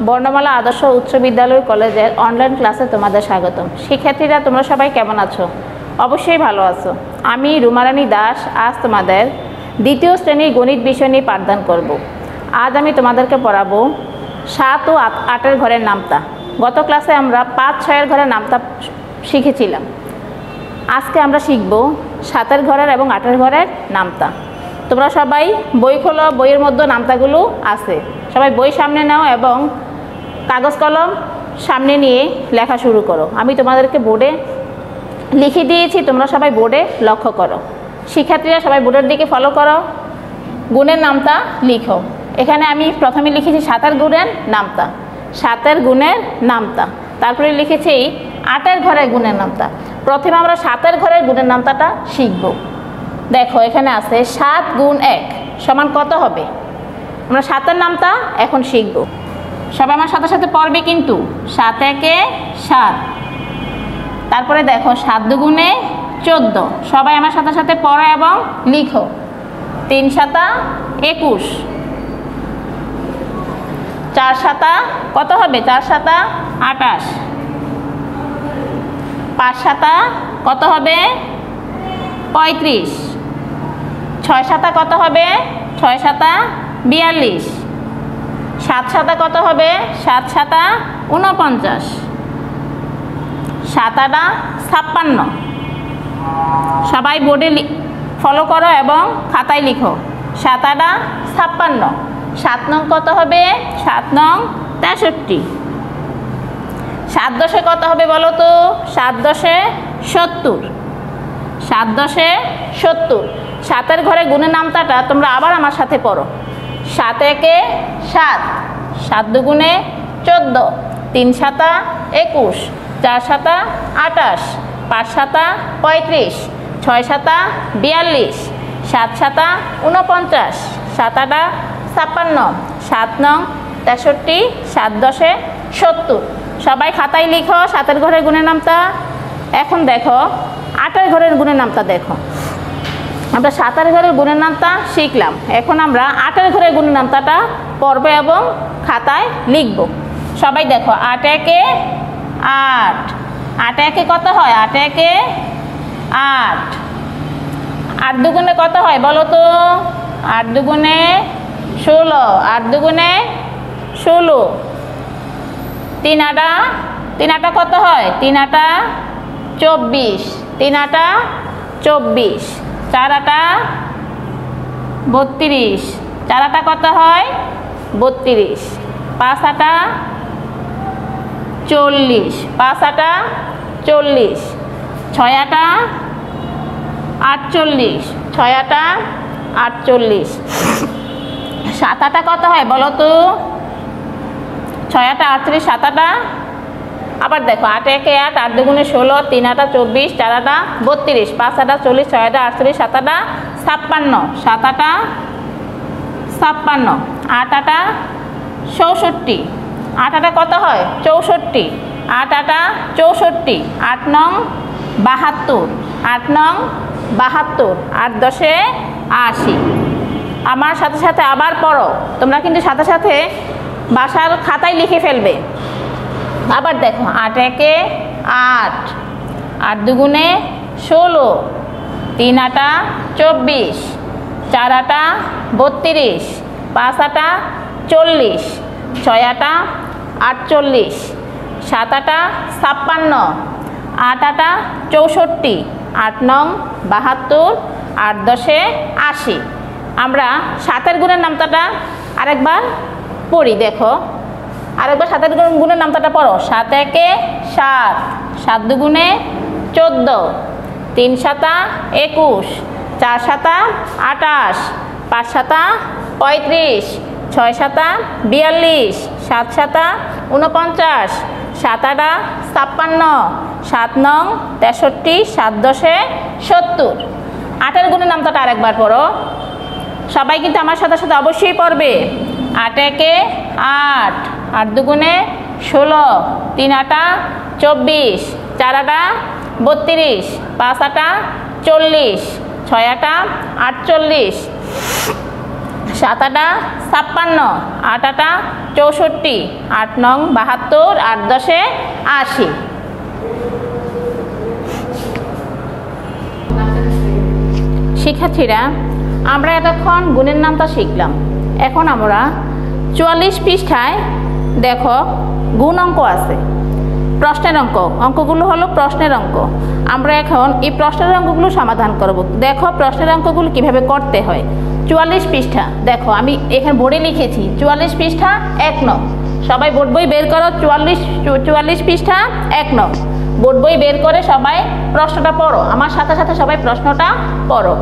বর্ণমালা আদর্শ উচ্চ বিদ্যালয় কলেজের অনলাইন ক্লাসে তোমাদের স্বাগতম। শিক্ষার্থীরা তোমরা সবাই কেমন আছো? অবশ্যই ভালো আছো। আমি রুমারানী দাস আজ তোমাদের দ্বিতীয় শ্রেণীর গণিত বিষয় নিয়ে পাঠদান করব। আজ আমি তোমাদেরকে পড়াবো 7 ও 8 ঘরের নামতা। গত ক্লাসে আমরা 5, 6 ঘরের নামতা শিখেছিলাম। আজকে আমরা শিখব 7 ঘরের এবং 8 ঘরের নামতা। তোমরা সবাই বই খোলো, বইয়ের মধ্যে নামতাগুলো আছে। সবাই বই সামনে নাও এবং কাগজ কলম সামনে নিয়ে লেখা শুরু করো। আমি তোমাদেরকে বোর্ডে লিখে দিয়েছি, তোমরা সবাই বোর্ডে লক্ষ্য করো। শিক্ষার্থীরা সবাই বোর্ডের দিকে ফলো করো। গুণের নামতা লিখো। এখানে আমি প্রথমে লিখেছি 7 গুণের নামতা, 7 গুণের নামতা। তারপরে লিখেছি 8 ঘরের গুণের নামতা। প্রথমে আমরা 7 ঘরের গুণের নামতাটা শিখব। দেখো এখানে আছে 7 গুণ 1 সমান কত হবে? আমরা 7 নামতা এখন শিখব। সবাই আমার সাথে সাথে পড়বে কিন্তু। 7 একে 7। তারপরে দেখো 7 দুগুণে 14। সবাই আমার সাথে সাথে পড়ো এবং লিখো। 3 7 21। 4 7 কত হবে? 4 7 28। 5 7 কত হবে? 35। 6 7 কত হবে? 6 7 42। 7 7 কত হবে? 7 7 49। 7 8 56। সবাই বোর্ডে ফলো করো এবং খাতায় লিখো। 7 8 56। 7 নং কত হবে? 7 নং 63। 7 10 কত হবে বলো তো? 7 10 70। 7 10 70। 7 ঘরে গুণের নামতাটা তোমরা আবার আমার সাথে পড়ো। 7 একে 7। 7 দুগুণে 14। 3 7 21। 4 7 28। 5 7 35। 6 7 42। 7 7 49। 7 8 56। 7 নং 63। 7 10 70। সবাই খাতায় লিখো 7 ঘরের গুণের নামতা। এখন দেখো 8 ঘরের গুণের নামতা। দেখো আমরা 7 ঘরের গুণের নামতা শিখলাম। এখন আমরা 8 ঘরের গুণের নামতাটা পড়ব এবং খাতায় লিখব। সবাই দেখো 8 একে 8। 8 একে কত হয়? 8 একে 8। 8 দুগুণে কত হয় বলো তো? 8 দুগুণে 16। 8 দুগুণে 16। 3 8 কত হয়? 3 8 24। 3 8 24। 4 8 32। 4 8 কত হয়? 32। 5 8 40। 5 8 40। 6 8 48। 6 8 48। 7 8 কত হয় বলো তো? 6 8 38। 7 8 আবার দেখো 8 একে 8। 8 দুগুণে 16। 3 8 24। 4 8 32। 5 8 40। 6 8 48। 7 8 56। 7 8 56। 8 8 64। 8 8 কত হয়? 64। 8 8 64। 8 নং 72। 8 নং 72। 8 10 80। আমার সাথে সাথে আবার পড়ো। তোমরা কিন্তু সাথে সাথে বাসার খাতায় লিখে ফেলবে। আবার দেখো 8 একে 8। 8 দুগুণে 16। 3 8 24। 4 8 32। 5 8 40। 6 8 48। 7 8 56। 8 8 64। 8 নং 72। 8 10 80। আমরা 7 গুণের নামতাটা আরেকবার পড়ি। দেখো আরেকবার 7 গুণের নামতাটা পড়ো। 7 একে 7। 7 দুগুণে 14। 3 7 21। 4 7 28। 5 7 35। 6 7 42। 7 7 49। 7 8 56। 7 নং 63। 7 10 70। 8 গুণের নামতাটা আরেকবার পড়ো। সবাই কিন্তু আমার সাথে সাথে অবশ্যই পড়বে। 8 একে 8। 8 দুগুণে 16। 3 8 24। 4 8 32। 5 8 40। 6 8 48। 7 আটা 56, 8 আটা 64, 8 নং 72, 8 10 80। শিক্ষার্থীরা, আমরা এতক্ষণ গুণের নামটা শিখলাম। এখন আমরা 44 পৃষ্ঠায় দেখো গুণ অঙ্ক আছে, প্রশ্নের অঙ্ক। অঙ্কগুলো হলো প্রশ্নের অঙ্ক। আমরা এখন এই প্রশ্নের অঙ্কগুলো সমাধান করব। দেখো প্রশ্নের অঙ্কগুলো কিভাবে করতে হয়। 44 পৃষ্ঠা দেখো, আমি এখানে বোর্ডে লিখেছি 44 পৃষ্ঠা 1 নং। সবাই বোর্ড বই বের করো। 44 পৃষ্ঠা 1 নং। বোর্ড বই বের করে সবাই প্রশ্নটা পড়ো। আমার সাথে সাথে সবাই প্রশ্নটা পড়ো।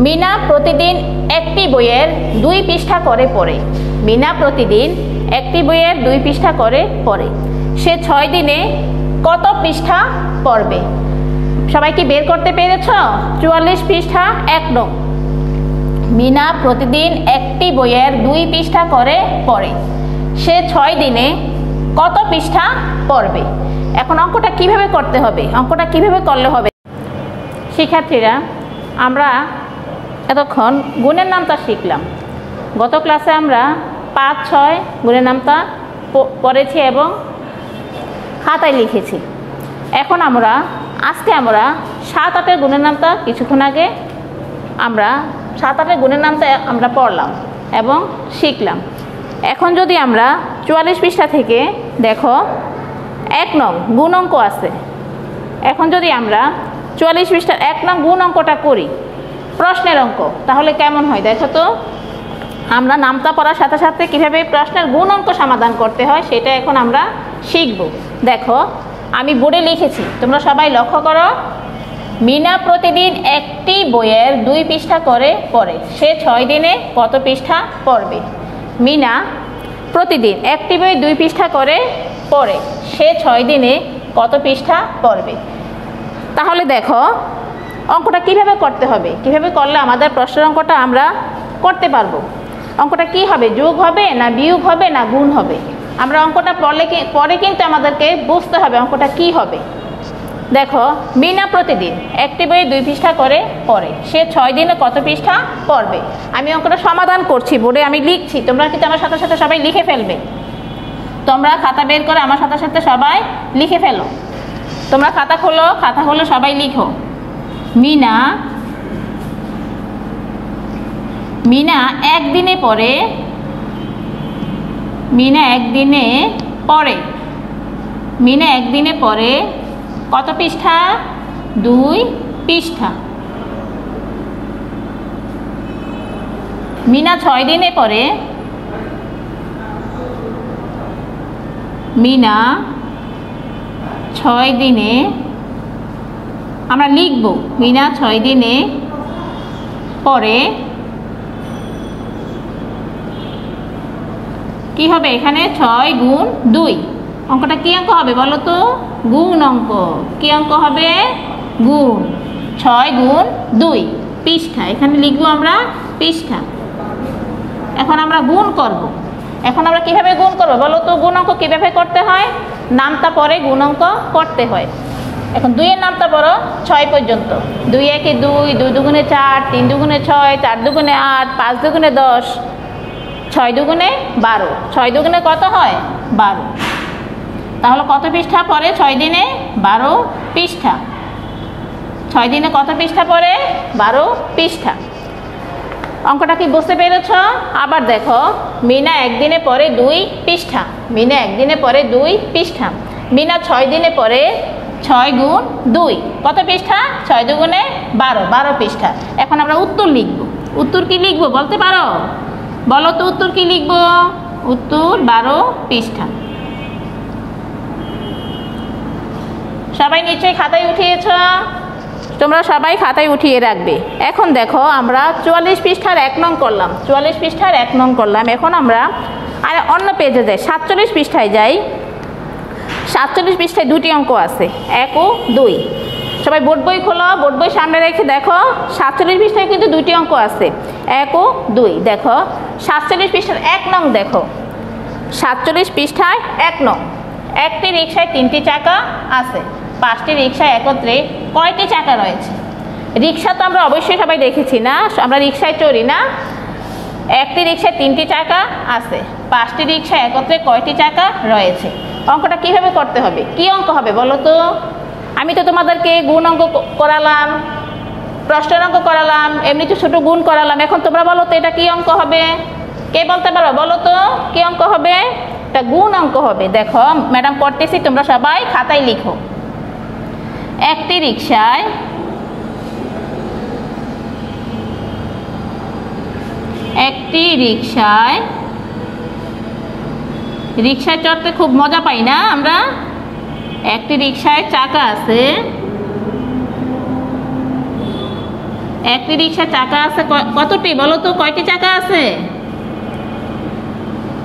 মিনা প্রতিদিন একটি বইয়ের 2 পৃষ্ঠা করে পড়ে। মিনা প্রতিদিন একটি বইয়ের 2 পৃষ্ঠা করে পড়ে। সে 6 দিনে কত পৃষ্ঠা পড়বে? সবাই কি বের করতে পেরেছ? 44 পৃষ্ঠা 1 নং। মিনা প্রতিদিন একটি বইয়ের 2 পৃষ্ঠা করে পড়ে। সে 6 দিনে কত পৃষ্ঠা পড়বে? এখন অঙ্কটা কিভাবে করতে হবে? অঙ্কটা কিভাবে করলে হবে? শিক্ষার্থীরা, আমরা এতক্ষণ গুণের নামটা শিখলাম। গত ক্লাসে আমরা 5, 6 গুণের নামটা পড়েছি এবং খাতায় লিখেছি। এখন আজকে আমরা 7, 8 গুণের নামটা কিছুক্ষণ আগে আমরা 7, 8 গুণের নামটা আমরা পড়লাম এবং শিখলাম। এখন যদি আমরা 44 পৃষ্ঠা থেকে দেখো 1 নং গুণ অঙ্ক আছে। এখন যদি আমরা 44 পৃষ্ঠার 1 নং গুণ অঙ্কটা করি, প্রশ্নের অঙ্ক, তাহলে কেমন হয় দেখো তো। আমরা নামটা পড়ার সাথে সাথে কীভাবে প্রশ্নের গুণ অঙ্ক সমাধান করতে হয় সেটা এখন আমরা শিখব। দেখো আমি বোর্ডে লিখেছি, তোমরা সবাই লক্ষ্য করো। মিনা প্রতিদিন একটি বইয়ের 2 পৃষ্ঠা করে পড়ে। সে 6 দিনে কত পৃষ্ঠা পড়বে? মিনা প্রতিদিন একটি বই 2 পৃষ্ঠা করে পড়ে। সে 6 দিনে কত পৃষ্ঠা পড়বে? তাহলে দেখো অঙ্কটা কিভাবে করতে হবে, কিভাবে করলে আমাদের প্রশ্নের অঙ্কটা আমরা করতে পারবো। অঙ্কটা কি হবে? যোগ হবে না বিয়োগ হবে না গুণ হবে? আমরা অঙ্কটা পরে কিন্তু আমাদেরকে বুঝতে হবে অঙ্কটা কি হবে। দেখো মিনা প্রতিদিন একটি বই 2 পৃষ্ঠা করে পড়ে। সে 6 দিনে কত পৃষ্ঠা পড়বে? আমি অঙ্কটা সমাধান করছি, বোর্ডে আমি লিখছি, তোমরা কিন্তু আমার সাথে সাথে সবাই লিখে ফেলবে। তোমরা খাতা বের করে আমার সাথে সাথে সবাই লিখে ফেলো। তোমরা খাতা খোলো, সবাই লিখো। মিনা একদিনে পড়ে। মিনা একদিনে পড়ে কত পৃষ্ঠা? 2 পৃষ্ঠা। মিনা 6 দিনে পড়ে। মিনা 6 দিনে, আমরা লিখব মিনা 6 দিনে পড়ে। কি হবে এখানে? 6 গুণ 2। অঙ্কটা কি অঙ্ক হবে বলো তো? গুণ অঙ্ক। কি অঙ্ক হবে? গুণ। 6 গুণ 2 পৃষ্ঠা, এখানে লিখবো আমরা পৃষ্ঠা। এখন আমরা গুণ করব। এখন আমরা কিভাবে গুণ করব বলো তো? গুণ অঙ্ক কিভাবে করতে হয়? নামটা পরে গুণ অঙ্ক করতে হয়। এখন 2 এর নামটা পড়ো 6 পর্যন্ত। 2 একে 2, 2 দুগুণে 4, 3 দুগুণে 6, 4 দুগুণে 8, 5 দুগুণে 10, 6 দুগুণে 12। 6 দুগুণে কত হয়? 12। তাহলে কত পৃষ্ঠা পড়ে 6 দিনে? 12 পৃষ্ঠা। 6 দিনে কত পৃষ্ঠা পড়ে? 12 পৃষ্ঠা। অঙ্কটা কি বুঝতে পেরেছ? আবার দেখো মিনা একদিনে পড়ে 2 পৃষ্ঠা। মিনা একদিনে পড়ে 2 পৃষ্ঠা। মিনা 6 দিনে পড়ে 6 গুণ 2 কত পৃষ্ঠা? 6 দুগুণে 12, 12 পৃষ্ঠা। এখন আমরা উত্তর লিখব। উত্তর কি লিখব বলতে পারো? বলো তো উত্তর কি লিখব? উত্তর 12 পৃষ্ঠা। সবাই নিশ্চয়ই খাতায় উঠিয়েছ? তোমরা সবাই খাতায় উঠিয়ে রাখবে। এখন দেখো আমরা 44 পৃষ্ঠার 1 নং করলাম। 44 পৃষ্ঠার 1 নং করলাম। এখন আমরা আর অন্য পেজে যাই, 47 পৃষ্ঠায় যাই। 47 পৃষ্ঠায় 2টি অঙ্ক আছে, 1 ও 2। সবাই বোর্ড বই খোলো, বোর্ড বই সামনে রেখে দেখো 47 পৃষ্ঠায় কিন্তু 2টি অঙ্ক আছে, 1 ও 2। দেখো 47 পৃষ্ঠার 1 নং দেখো। 47 পৃষ্ঠায় 1 নং। একটি রিকশায় 3টি চাকা আছে। 5টি রিকশায় একত্রে কয়টি চাকা রয়েছে? রিকশা তো আমরা অবশ্যই সবাই দেখেছি না, আমরা রিকশায় চড়ি না। একটি রিক্সায় 3টি চাকা আছে, 5টি রিক্সা একত্রে কয়টি চাকা রয়েছে? অঙ্কটা কিভাবে করতে হবে? কি অঙ্ক হবে বলো তো? আমি তো তোমাদেরকে গুণ অঙ্ক করালাম, প্রশ্নের অঙ্ক করালাম, এমনি তো ছোট গুণ করালাম। এখন তোমরা বলো তো এটা কি অঙ্ক হবে? কে বলতে পারো? বলো তো কি অঙ্ক হবে? এটা গুণ অঙ্ক হবে। দেখো ম্যাডাম করতেছি, তোমরা সবাই খাতায় লিখো। একটি রিক্সায় রিক্সায় চড়তে খুব মজা পাই না আমরা? একটি রিক্সায় চাকা আছে, একটি রিক্সায় চাকা আছে কতটি? বলো তো কয়টি চাকা আছে?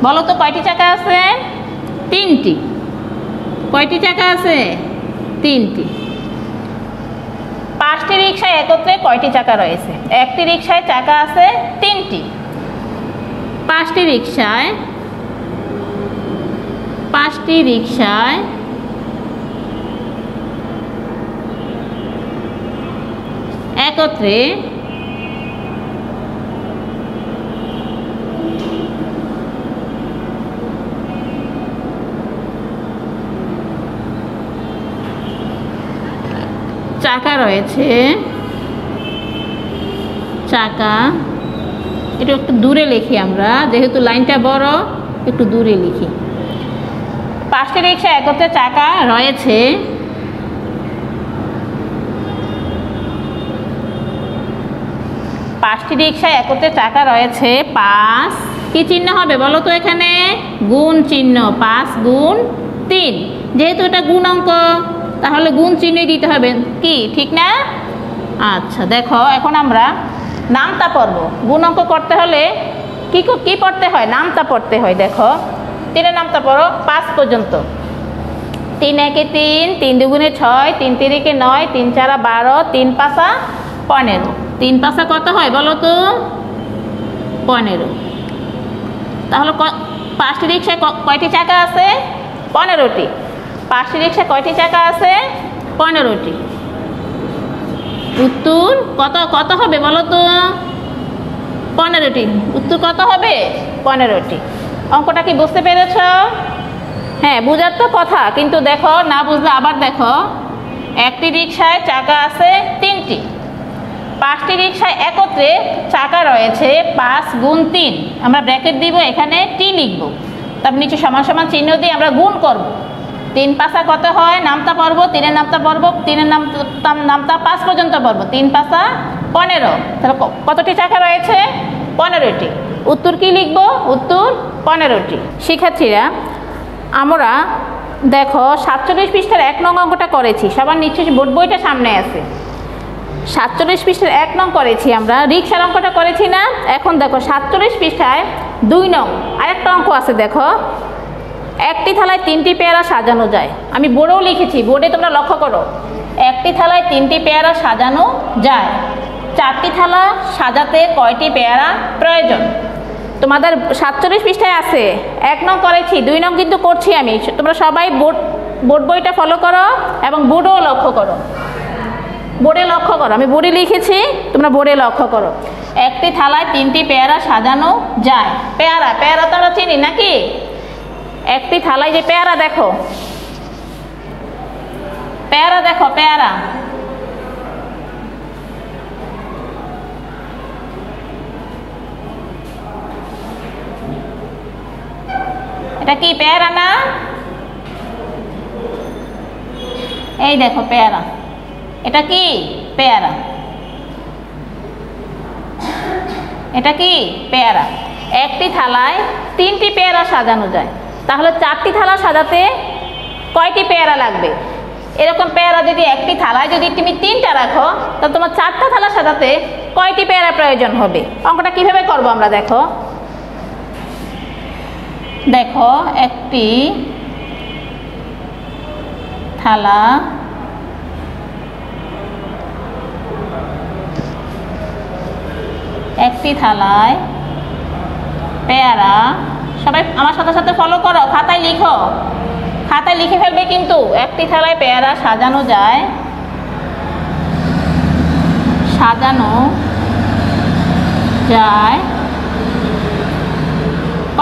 বলো তো কয়টি চাকা আছে? 3টি। কয়টি চাকা আছে? 3টি। 5টি রিক্সায় একত্রে কয়টি চাকা রয়েছে? একটি রিক্সায় চাকা আছে 3টি। 5টি রিক্সায় একত্রে চাকা রয়েছে। চাকা এটা একটু দূরে লিখি আমরা, যেহেতু লাইনটা বড় একটু দূরে লিখি। 5টি রিক্সা একত্রে চাকা রয়েছে। 5টি রিক্সায় একত্রে চাকা রয়েছে। 5 কি চিহ্ন হবে বলো তো? এখানে গুণ চিহ্ন। 5 গুণ 3, যেহেতু এটা গুণ অঙ্ক তাহলে গুণ চিহ্নই দিতে হবে, কি ঠিক না? আচ্ছা দেখো এখন আমরা নামতা পড়ব। গুণ অঙ্ক করতে হলে কি পড়তে হয়? নামতা পড়তে হয়। দেখো 3-এর নামতা পড়ো 5 পর্যন্ত। 3 একে 3, 3 দুগুণে 6, 3 তিরিকে 9, 3 চারা 12, 3 পাঁচা 15। 3 পাঁচা কত হয় বলো তো? 15। তাহলে 5টি রিক্সায় কয়টি চাকা আছে? 15টি। 5টি রিক্সায় কয়টি চাকা আছে? 15টি। উত্তর কত হবে বলো তো? 15টি। উত্তর কত হবে? 15টি। অঙ্কটা কি বুঝতে পেরেছ? হ্যাঁ বুঝার তো কথা, কিন্তু দেখো না বুঝলে আবার দেখো। একটি রিক্সায় চাকা আছে 3টি। 5টি রিক্সায় একত্রে চাকা রয়েছে 5 গুণ 3। আমরা ব্র্যাকেট দিব, এখানে টি লিখব, তারপর নিচে সমান সমান চিহ্ন দিয়ে আমরা গুণ করব। 3 পাঁচা কত হয়? নামতা পড়ব, 3-এর নামতা পড়ব, 3-এর নামতা 5 পর্যন্ত পড়ব। 3 পাঁচা 15। তাহলে কতটি চাকা রয়েছে? 15টি। উত্তর কি লিখব? উত্তর 15টি। শিক্ষার্থীরা আমরা দেখো 47 পৃষ্ঠার 1 নং অঙ্কটা করেছি। সবার নিচে বোর্ড বইটা সামনে আছে। 47 পৃষ্ঠার 1 নং করেছি আমরা, রিক্সার অঙ্কটা করেছি না? এখন দেখো 47 পৃষ্ঠায় 2 নং আরেকটা অঙ্ক আছে। দেখো একটি থালায় 3টি পেয়ারা সাজানো যায়। আমি বোর্ডেও লিখেছি, বোর্ডে তোমরা লক্ষ্য করো। একটি থালায় 3টি পেয়ারা সাজানো যায়। 4টি থালা সাজাতে কয়টি পেয়ারা প্রয়োজন? তোমাদের 47 পৃষ্ঠায় আছে। 1 নং করেছি, 2 নং কিন্তু করছি আমি। তোমরা সবাই বোর্ড বইটা ফলো করো এবং বোর্ডেও লক্ষ্য করো। বোর্ডে লক্ষ্য করো, আমি বোর্ডে লিখেছি, তোমরা বোর্ডে লক্ষ্য করো। একটি থালায় 3টি পেয়ারা সাজানো যায়। পেয়ারা তো আমরা চিনি নাকি? একটি থালায় যে পেয়ারা দেখো, পেয়ারা এটা কি পেয়ারা না? এই দেখো পেয়ারা, এটা কি পেয়ারা? এটা কি পেয়ারা? একটি থালায় 3টি পেয়ারা সাজানো যায়। তাহলে 4টি থালা সাজাতে কয়টি পেয়ারা লাগবে? এরকম পেয়ারা যদি একটি থালায় যদি তুমি 3টা রাখো, তাহলে তোমার 4টা থালা সাজাতে কয়টি পেয়ারা প্রয়োজন হবে? অঙ্কটা কিভাবে করব আমরা? দেখো একটি থালা একটি থালায় পেয়ারা, সবাই আমার সাথে সাথে ফলো করো, খাতায় লিখো, খাতায় লিখে ফেলবে কিন্তু। একটি থালায় পেয়ারা সাজানো যায়,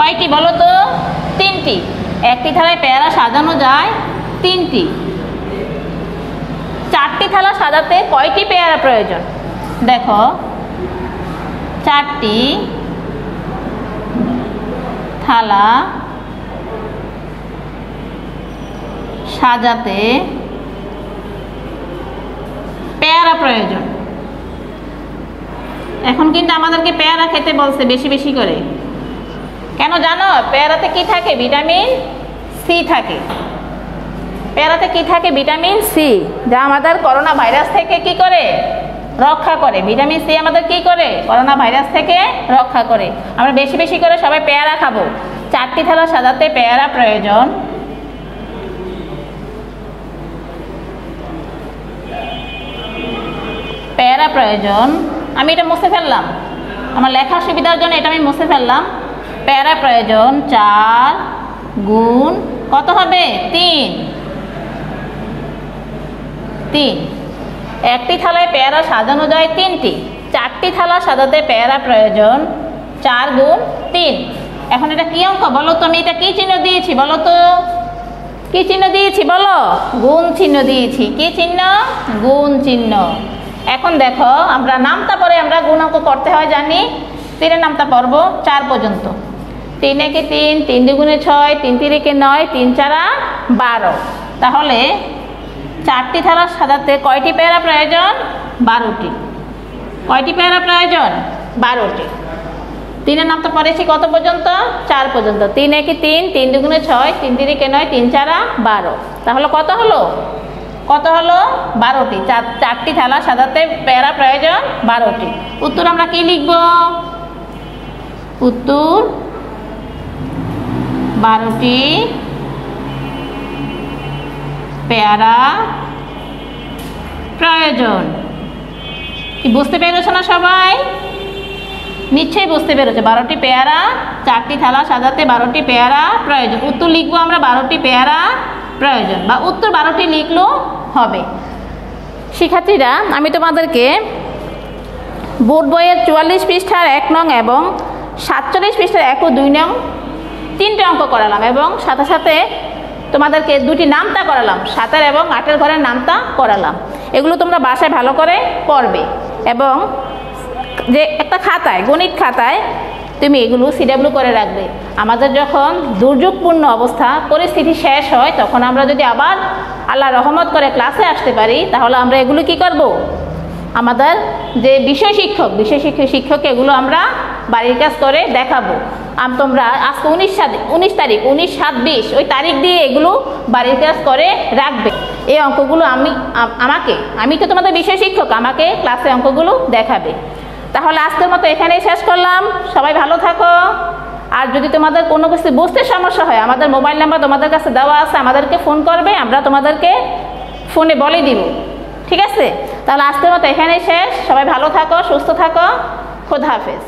কয়টি বলো তো? 3টি। একটি থালায় পেয়ারা সাজানো যায় 3টি। 4টি থালা সাজাতে কয়টি পেয়ারা প্রয়োজন? দেখো 4টি থালা সাজাতে পেয়ারা প্রয়োজন। এখন কিন্তু আমাদেরকে পেয়ারা খেতে বলছে বেশি বেশি করে। কেন জানো? পেয়ারাতে কি থাকে? ভিটামিন সি থাকে। পেয়ারাতে কি থাকে? ভিটামিন সি, যা আমাদের করোনা ভাইরাস থেকে কি করে? রক্ষা করে। ভিটামিন সি আমাদের কি করে? করোনা ভাইরাস থেকে রক্ষা করে। আমরা বেশি বেশি করে সবাই পেয়ারা খাবো। 4টি থালা সাজাতে পেয়ারা প্রয়োজন। পেয়ারা প্রয়োজন। আমি এটা মুছে ফেললাম, আমার লেখার সুবিধার জন্য এটা আমি মুছে ফেললাম। পেয়ারা প্রয়োজন 4 গুণ কত হবে? 3। একটি থালায় পেয়ারা সাজানো যায় 3টি। 4টি থালা সাজাতে পেয়ারা প্রয়োজন 4 গুণ 3। এখন এটা কি অঙ্ক বলো তো? আমি এটা কি চিহ্ন দিয়েছি বলো তো? কি চিহ্ন দিয়েছি বলো? গুণ চিহ্ন দিয়েছি। কি চিহ্ন? গুণ চিহ্ন। এখন দেখো আমরা নামতা পরে আমরা গুণ অঙ্ক করতে হয় জানি। 3-এর নামতা পড়ব 4 পর্যন্ত। 3 একে 3, 3 দুগুণে 6, 3 তিরিকে 9, 3 চারা 12। তাহলে 4টি থালা সাজাতে কয়টি পেয়ারা প্রয়োজন? 12টি। কয়টি পেয়ারা প্রয়োজন? 12টি। 3-এর নামতা পড়েছি কত পর্যন্ত? 4 পর্যন্ত। 3 একে 3, 3 দুগুণে 6, 3 তিরিকে 9, 3 চারা 12। তাহলে কত হলো? কত হলো? 12টি। 4টি থালা সাজাতে পেয়ারা প্রয়োজন 12টি। উত্তর আমরা কি লিখব? উত্তর 12টি পেয়ারা প্রয়োজন। কি বুঝতে পেরেছো না সবাই? নিশ্চয়ই বুঝতে পেরেছো। 12টি পেয়ারা, 4টি থালা সাজাতে 12টি পেয়ারা প্রয়োজন। উত্তর লিখবো আমরা 12টি পেয়ারা প্রয়োজন, বা উত্তর 12টি লিখলেও হবে। শিক্ষার্থীরা, আমি তোমাদেরকে বোর্ড বইয়ের 44 পৃষ্ঠার 1 নং এবং 47 পৃষ্ঠার 1 ও 2 নং 3টে অঙ্ক করালাম, এবং সাথে সাথে তোমাদেরকে 2টি নামতা করালাম। 7 এবং 8 ঘরের নামতা করালাম। এগুলো তোমরা বাসায় ভালো করে পড়বে, এবং যে একটা খাতায়, গণিত খাতায় তুমি এগুলো সিডাব্লিউ করে রাখবে। আমাদের যখন দুর্যোগপূর্ণ অবস্থা পরিস্থিতি শেষ হয়, তখন আমরা যদি আবার আল্লাহ রহমত করে ক্লাসে আসতে পারি, তাহলে আমরা এগুলো কি করব? আমাদের যে বিষয় শিক্ষক এগুলো আমরা বাড়ির কাজ করে দেখাবো। তোমরা আজকে 19 তারিখ 19/7/20 ওই তারিখ দিয়ে এগুলো বাড়ির কাজ করে রাখবে। এই অঙ্কগুলো আমি তো তোমাদের বিষয় শিক্ষক, আমাকে ক্লাসে অঙ্কগুলো দেখাবে। তাহলে আজকের মতো এখানেই শেষ করলাম। সবাই ভালো থাকো। আর যদি তোমাদের কোনো কিছু বুঝতে সমস্যা হয়, আমাদের মোবাইল নাম্বার তোমাদের কাছে দেওয়া আছে, আমাদেরকে ফোন করবে, আমরা তোমাদেরকে ফোনে বলে দিব। ঠিক আছে? তাহলে আজকের মতো এখানেই শেষ। সবাই ভালো থাকো, সুস্থ থাকো। খোদা হাফেজ।